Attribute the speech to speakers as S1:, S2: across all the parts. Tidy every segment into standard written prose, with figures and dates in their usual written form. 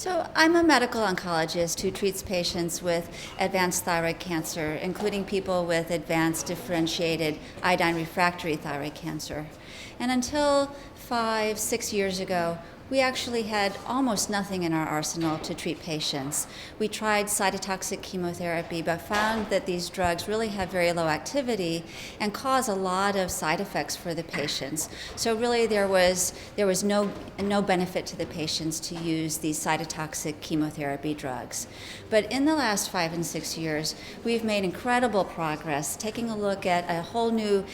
S1: So I'm a medical oncologist who treats patients with advanced thyroid cancer, including people with advanced differentiated iodine refractory thyroid cancer. And until 5, 6 years ago, we actually had almost nothing in our arsenal to treat patients. We tried cytotoxic chemotherapy, but found that these drugs really have very low activity and cause a lot of side effects for the patients. So really there was no benefit to the patients to use these cytotoxic chemotherapy drugs. But in the last 5 and 6 years, we've made incredible progress taking a look at a whole new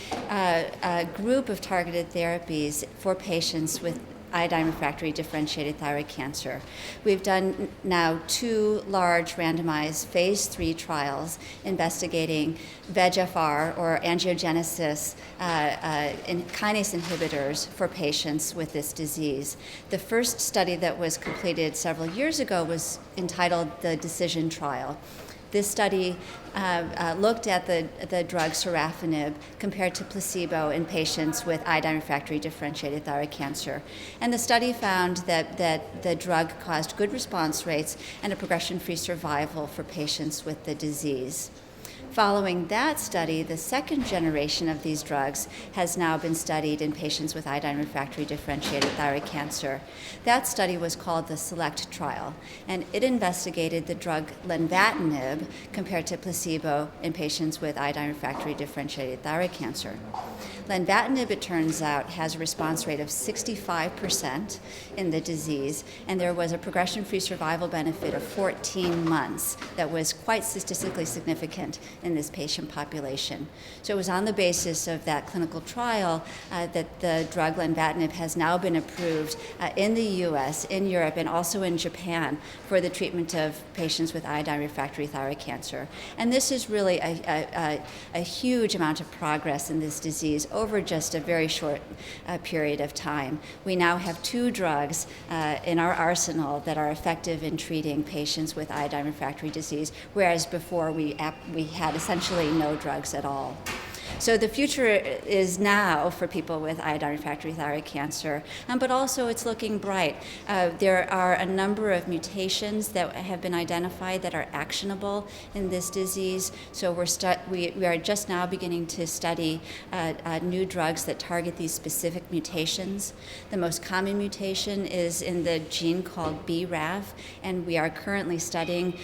S1: group of targeted therapies for patients with iodine refractory differentiated thyroid cancer. We've done now 2 large randomized phase 3 trials investigating VEGFR or angiogenesis kinase inhibitors for patients with this disease. The first study that was completed several years ago was entitled the Decision Trial. This study looked at the drug sorafenib compared to placebo in patients with iodine refractory differentiated thyroid cancer. And the study found that the drug caused good response rates and a progression-free survival for patients with the disease. Following that study, the second generation of these drugs has now been studied in patients with iodine refractory differentiated thyroid cancer. That study was called the SELECT trial, and it investigated the drug lenvatinib compared to placebo in patients with iodine refractory differentiated thyroid cancer. Lenvatinib, it turns out, has a response rate of 65% in the disease, and there was a progression-free survival benefit of 14 months that was quite statistically significant in this patient population. So it was on the basis of that clinical trial that the drug lenvatinib has now been approved in the US, in Europe, and also in Japan for the treatment of patients with iodine refractory thyroid cancer. And this is really a huge amount of progress in this disease over just a very short period of time. We now have 2 drugs in our arsenal that are effective in treating patients with iodine refractory disease, whereas before we had essentially no drugs at all. So the future is now for people with iodine refractory thyroid cancer, but also it's looking bright. There are a number of mutations that have been identified that are actionable in this disease. So we are just now beginning to study new drugs that target these specific mutations. The most common mutation is in the gene called BRAF, and we are currently studying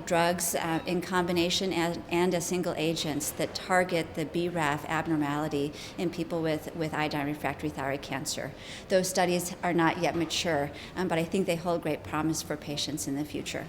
S1: drugs in combination and as single agents that target the BRAF abnormality in people with iodine refractory thyroid cancer. Those studies are not yet mature, but I think they hold great promise for patients in the future.